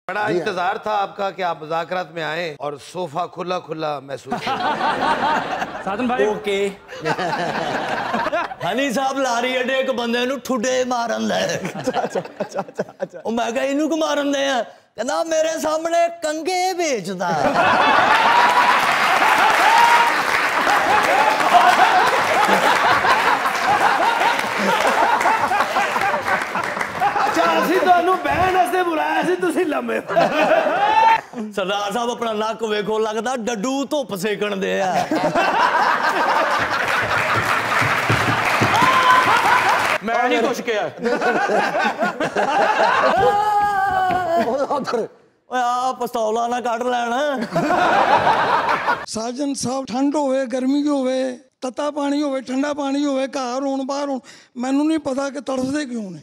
बड़ा इंतजार था आपका कि आप मुज़ाकरात में आए और सोफा खुला खुला महसूस साजन भाई ओके हनी साहब लारी अड्डे एक बंदे नूं ठुडे मारन दे ओ मैं कहा इनू क्यों मारन दे कहना मेरे सामने कंगे बेचदा अच्छा ਅਸੀਂ ਤੁਹਾਨੂੰ ਬਹਿਣ ਵਾਸਤੇ ਬੁਲਾਇਆ ਸੀ ਤੁਸੀਂ ਲੰਮੇ सरदार साहब अपना नक वेखो लगता डड्डू धुप सेकण दे मैं नहीं कुछ किया पिस्तौला ना कढ़ लैना साजन साहब ठंड होवे गर्मी होवे तत्ता पानी होवे ठंडा पानी होवे घर होण बाहर होण मैनू नहीं पता कि तड़फदे क्यों ने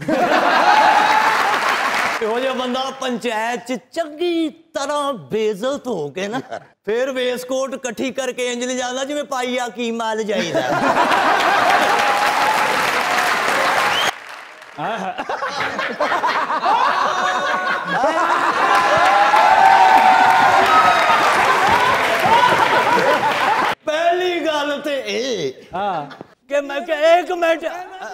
ਇਹੋ ਜਿਹਾ ਬੰਦਾ ਪੰਚਾਇਤ ਚ ਚੰਗੀ ਤਰ੍ਹਾਂ ਬੇਇੱਜ਼ਤ ਹੋ ਕੇ ਨਾ ਫਿਰ ਵੇਸਕੋਟ ਇਕੱਠੀ ਕਰਕੇ ਇੰਜ ਨਹੀਂ ਜਾਂਦਾ ਜਿਵੇਂ ਪਾਈਆ ਕੀ ਮਾਲ ਜਾਈਦਾ ਪਹਿਲੀ ਗੱਲ ਤੇ ਇਹ ਹਾਂ कि मैं एक मिनट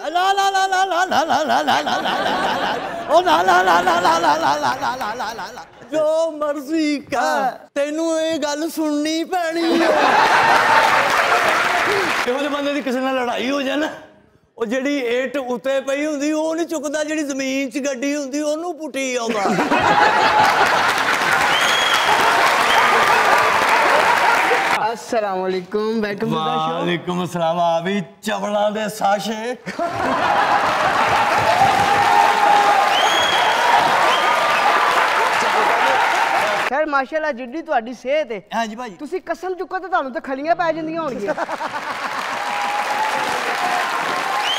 ला ला ला ला ला ला ला ला ला ला ला ला ओ ला ला ला ला ला ला ला ला ला ला ला ला ला जो मर्जी का तेनू ये गल सुननी पैनी है ਇਹੋ ਜਿਹੇ ਬੰਦੇ ਦੀ ਕਿਸੇ ਨਾਲ ਲੜਾਈ ਹੋ ਜਾਏ ਨਾ ਉਹ ਜਿਹੜੀ ਇੱਟ ਉੱਤੇ ਪਈ ਹੁੰਦੀ ਉਹ ਨਹੀਂ ਚੁੱਕਦਾ ਜਿਹੜੀ ਜ਼ਮੀਨ 'ਚ ਗੱਡੀ ਹੁੰਦੀ ਉਹਨੂੰ ਪੁੱਟੀ ਆਉਂਦਾ अस्सलाम वालेकुम वेलकम टू द शो वालेकुम अस्सलाम अभी चवला दे साशे खैर माशाल्लाह जिड्डी ਤੁਹਾਡੀ ਸਿਹਤ ਹੈ हां जी भाई ਤੁਸੀਂ ਕਸਮ ਚੁੱਕੋ ਤਾਂ ਤੁਹਾਨੂੰ ਤਾਂ ਖਲੀਆਂ ਪੈ ਜਾਂਦੀਆਂ ਹੋਣਗੀਆਂ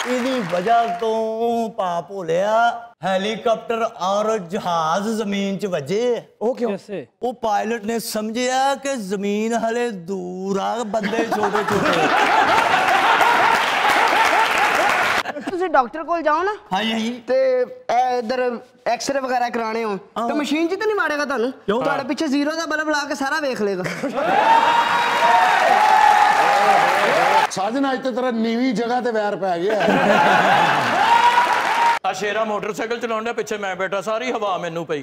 ਇਹਦੀ ਵਜ੍ਹਾ ਤੋਂ ਪਾਪ ਹੋ ਲਿਆ हेलीकॉप्टर और जहाज जमीन च वजे वो क्यों कैसे वो पायलट ने समझिया कि जमीन हले दूर आ बंदे छोटे छोटे ਤੁਸੀਂ ਡਾਕਟਰ ਕੋਲ ਜਾਓ ਨਾ हाँ जी ਤੇ ਇਧਰ ਐਕਸ-ਰੇ ਵਗੈਰਾ ਕਰਾਣੇ ਹੋ ਤਾਂ ਮਸ਼ੀਨ 'ਚ ਤਾਂ ਨਹੀਂ ਮਾਰੇਗਾ ਤੁਹਾਨੂੰ ਤੁਹਾਡੇ ਪਿੱਛੇ ਜ਼ੀਰੋ ਦਾ ਬਲਬ ਲਾ ਕੇ ਸਾਰਾ ਵੇਖ ਲੇਗਾ साजन अज तो तेरा नीवी जगह ते वैर पै गया आ शेरा मोटरसाइकिल चलाउंदा पिछे मैं बैठा सारी हवा मैनू पई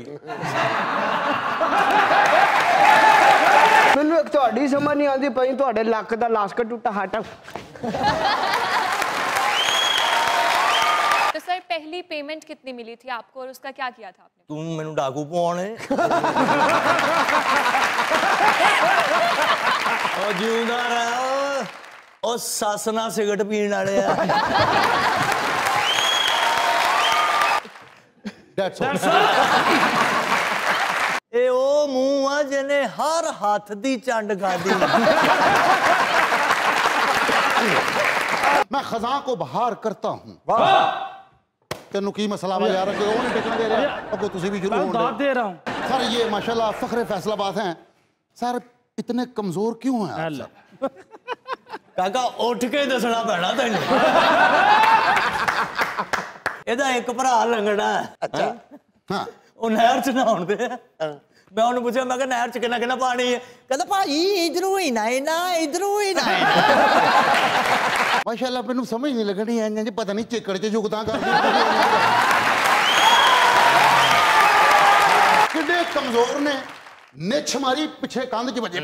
ਮੈਨੂੰ ਇੱਕ ਤੁਹਾਡੀ ਸਮਝ ਨਹੀਂ ਆਉਂਦੀ ਪਈ ਤੁਹਾਡੇ ਲੱਕ ਦਾ ਲਾਸਕਟ ਟੁੱਟਾ ਹਟ तो सर पहली पेमेंट कितनी मिली थी आपको और उसका क्या किया था आपने तू मैनू डाकू पवाने ओ जीउंदा रह ओ सस ना सिगरट पीण वाले आ ए ओ मुंह आ जिने हर हाथ दी चंड खादी मैं खजा को बहार करता हूँ तेनू की मसला वा यार कि वो नहीं टिकने दे रहा अब तुसी भी शुरू हो दाद दे रहा हूँ सर ये माशाल्लाह फखरे फैसलाबाद हैं सर इतने कमजोर क्यों हैं आप सर? काका उठ के दसना पैना तेन ਇਹਦਾ ਇੱਕ ਭਰਾ ਲੰਗੜਾ अच्छा हाँ ਉਹ ਨਹਿਰ ਚ ਨਹਾਉਣ ਦੇ ਮੈਂ ਉਹਨੂੰ ਪੁੱਛਿਆ ਮੈਂ ਕਿਹਾ ਨਹਿਰ ਚ ਕਿੰਨਾ ਕਿੰਨਾ ਪਾਣੀ ਹੈ ਕਹਿੰਦਾ ਭਾਈ ਇਧਰੋਂ ਹੀ ਨਾ ਇਧਰੋਂ ਹੀ ਨਾ माशाल्लाह मैनू समझ नहीं लगनी है जी पता नहीं चिकड़ च जुगतां कर किड्डे कमजोर ने निछ मारी पिछे कंध च वजे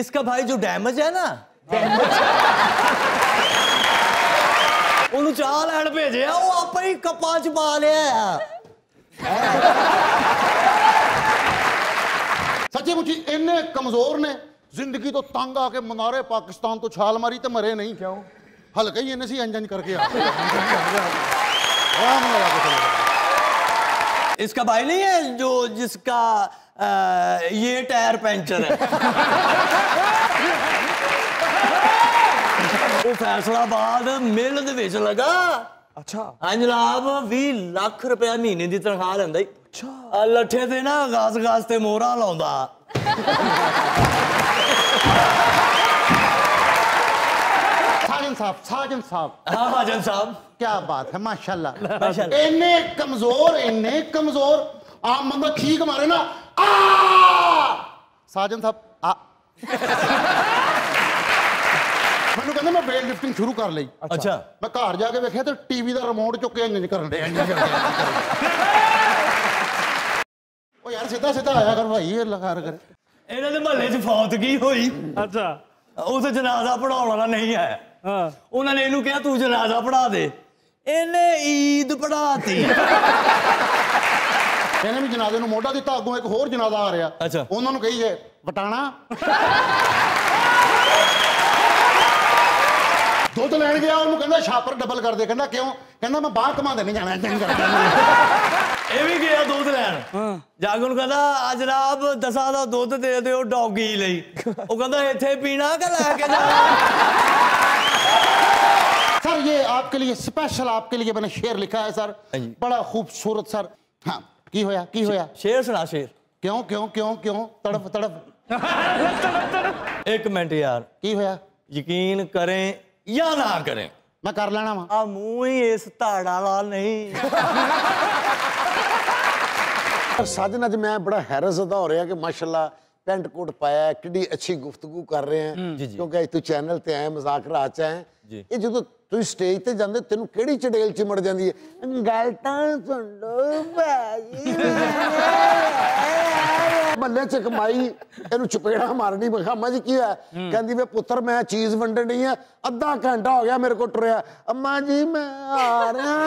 इसका भाई जो डैमेज है ना ਉਹਨੂੰ ਚਾਹ ਲੈਣ ਭੇਜਿਆ ਉਹ ਆਪੇ ਹੀ ਕੱਪਾਂ ਚ ਪਾ ਲਿਆ सच्ची मुची इन्ने कमजोर ने जिंदगी तो तंग आके मनारे पाकिस्तान तो छाल मारी तो मरे नहीं क्यों हल्का ही इन्हें सी इंजन करके इसका भाई नहीं है जो जिसका ये टायर पंचर है वो फैसलाबाद मिल दे विच लगा अच्छा हाँ जनाब 20 लाख रुपया महीने की तनख्वाह लैंदा अच्छा लट्ठे ते ना गास गास ते मोहरा लाउंदा साजन साहब हाँ महाजन साहब क्या बात है माशाल्लाह माशाल्लाह। इन्ने कमजोर आम बंदा ठीक मारे ना आ साजन साहब आ मैनू कहंदा मैं वेट लिफ्टिंग शुरू कर ली अच्छा मैं घर जाके वेख्या तो टीवी का रिमोट चुक के इंज करन दे ओ यार सीधा सीधा आया कर भाई ये लगा कर ਇਹਨਾਂ ਦੇ ਮਹੱਲੇ 'ਚ ਫੌਤਗੀ ਹੋਈ ਅੱਛਾ ਉਸ ਜਨਾਜ਼ਾ ਪੜਾਉਣ ਵਾਲਾ ਨਹੀਂ ਆਇਆ ਹਾਂ ਉਹਨਾਂ ਨੇ ਇਹਨੂੰ ਕਿਹਾ ਤੂੰ ਜਨਾਜ਼ਾ ਪੜਾ ਦੇ ਇਹਨੇ ਈਦ ਪੜਾਤੀ ਇਹਨੇ ਵੀ ਜਨਾਜ਼ੇ ਨੂੰ ਮੋਢਾ ਦਿੱਤਾ ਅੱਗੋਂ ਇੱਕ ਹੋਰ ਜਨਾਜ਼ਾ ਆ ਰਿਹਾ ਅੱਛਾ। ਉਹਨਾਂ ਨੂੰ ਕਹੀ ਜੇ ਵਟਾਣਾ ਦੁੱਧ ਲੈਣ ਗਿਆ ਉਹਨੂੰ ਕਹਿੰਦਾ ਛਾਪਰ ਡਬਲ ਕਰ ਦੇ ਕਹਿੰਦਾ ਕਿਉਂ ਕਹਿੰਦਾ ਮੈਂ ਬਾਹਰ ਕਮਾਉਂਦੇ ਨਹੀਂ ਜਾਣਾ ਇਹ ਵੀ ਗਿਆ ਦੁੱਧ ਲੈਣ ਜਾ ਕੇ ਉਹਨੂੰ ਕਹਿੰਦਾ ਜਨਾਬ 10 ਦਾ ਦੁੱਧ ਦੇ ਦਿਓ ਡੌਗੀ ਲਈ ਉਹ ਕਹਿੰਦਾ ਇੱਥੇ ਪੀਣਾ ਕਿ ਲੈ ਕੇ ਜਾਣਾ सर ये आपके लिए स्पेशल आपके लिए मैंने शेर लिखा है सर बड़ा खूबसूरत सर हाँ की होया ਸ਼ੇਰ ਸੁਣਾ ਸ਼ੇਰ क्यों क्यों क्यों क्यों तड़प तड़प ਇੱਕ ਮਿੰਟ ਯਾਰ की होया ਯਕੀਨ ਕਰੇ ਜਾਂ ਨਾ ਕਰੇ मैं कर लेना वा ਆ ਮੂੰਹ ਹੀ ਇਸ ਧੜ ਵਾਲਾ ਨਹੀਂ साजन अज मैं बड़ा हैरतज़दा हो रहा कि माशाल्लाह पेंट कोट पाया है किड्डी अच्छी गुफ्तगू कर रहे हैं क्योंकि अज तू चैनल ते आए मजाक राह च आए ये जो तू स्टेज ते जांदे तेनू केड़ी चड़ेल चिमड़ जांदी है गल तां सुन लो भाई मल्ले च कमाई इनू चपेड़ा मारनी मैं अम्मा जी की है कहंदी वे पुत्र मैं चीज वंडन नहीं है अद्धा घंटा हो गया मेरे को टुरिया अम्मा जी मैं आ रहा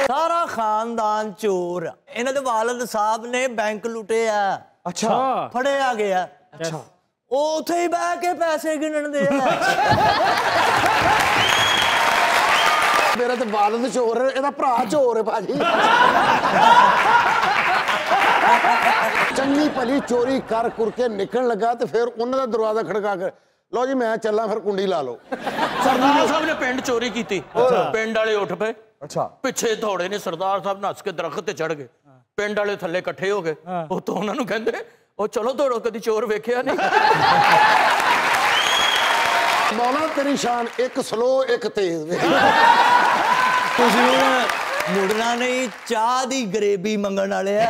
ਸਾਰਾ ਖਾਨਦਾਨ ਚੋਰ ਇਹਨਾਂ ਦੇ ਵਾਲਿਦ ਸਾਹਿਬ ਨੇ ਬੈਂਕ ਲੁੱਟਿਆ अच्छा ਫੜਿਆ ਗਿਆ ਅੱਛਾ ਉਹ ਉੱਥੇ ਹੀ ਬਹਿ ਕੇ ਪੈਸੇ ਗਿਣਨਦੇ ਆ मेरा तो वालद चोर है एदा भरा चोर है भाजी चंगी भली चोरी कर कुर के निकल लगा तो फिर उन्होंने दरवाजा खड़का कर लो जी मैं चलना फिर कुंडी ला लो ਸਰਦਾਰ ਸਾਹਿਬ ਨੇ ਪਿੰਡ ਚੋਰੀ ਕੀਤੀ ਪਿੰਡ ਵਾਲੇ ਉੱਠ ਪਏ अच्छा ਪਿੱਛੇ ਦੌੜੇ ਨੇ ਸਰਦਾਰ ਸਾਹਿਬ ਨੱਸ ਕੇ ਦਰਖਤ ਤੇ ਚੜ ਗਏ ਪਿੰਡ ਵਾਲੇ ਥੱਲੇ ਇਕੱਠੇ ਹੋ ਗਏ ਉਹ ਤੋਂ ਉਹਨਾਂ ਨੂੰ ਕਹਿੰਦੇ ਉਹ ਚਲੋ ਦੌੜੋ ਕਦੀ ਚੋਰ ਵੇਖਿਆ ਨਹੀਂ मौला तेरी शान एक स्लो एक तेज ਤੁਸੀਂ ਹੁਣ ਮੁੜਨਾ ਨਹੀਂ ਚਾਹ ਦੀ ਗਰੇਬੀ ਮੰਗਣ ਵਾਲੇ ਆ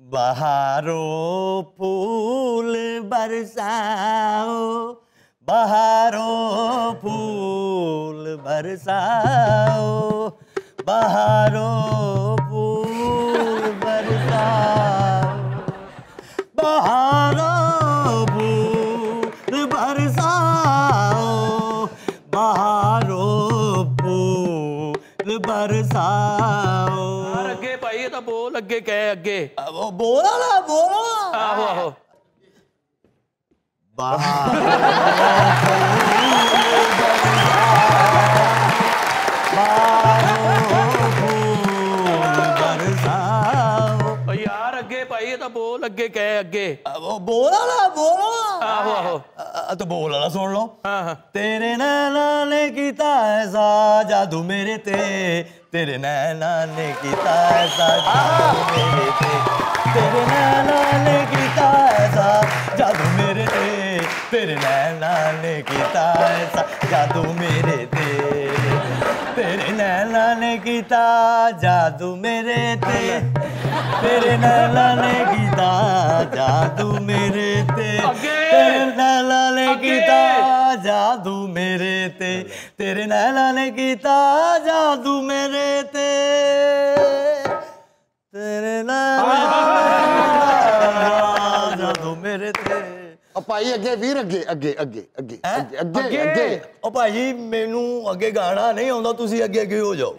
बहारों फूल बरसाओ बहारों फूल बरसाओ बहारों फूल बरसाओ बहारों फूल बरसाओ बहारों फूल बरसाओ ਅੱਗੇ ਭਾਈ ਇਹ ਤਾਂ ਬੋਲ ਅੱਗੇ ਕਹਿ ਅੱਗੇ वो बोला ना ਆਹੋ ਆਹੋ ਓ ਯਾਰ ਅੱਗੇ ਭਾਈ ਇਹ ਤਾਂ ਬੋਲ ਅੱਗੇ ਕਹਿ ਅੱਗੇ वो बोला ना ਆਹੋ ਆਹੋ तो बोल वाला सुन लो हाँ हाँ तेरे नैना ने कीता ऐसा जादू मेरे ते तेरे नैना ने कीता ऐसा जादू मेरे ते तेरे नैना ने कीता ऐसा जादू मेरे ते तेरे नैना ने कीता ऐसा जादू मेरे ते तेरे नैना ने कीता जादू मेरे ते तेरे नैना ने कीता जादू मेरे ते तेरे नैना ने कीता जादू मेरे ते तेरे नैना ने कीता जादू मेरे ते तेरे नैना जादू मेरे ते भाई अगे वीर अगे अगे अगे अगे अगे अगे ओ भाई मैनू अगे गाना नहीं आउंदा तुसी अगे अगे हो जाओ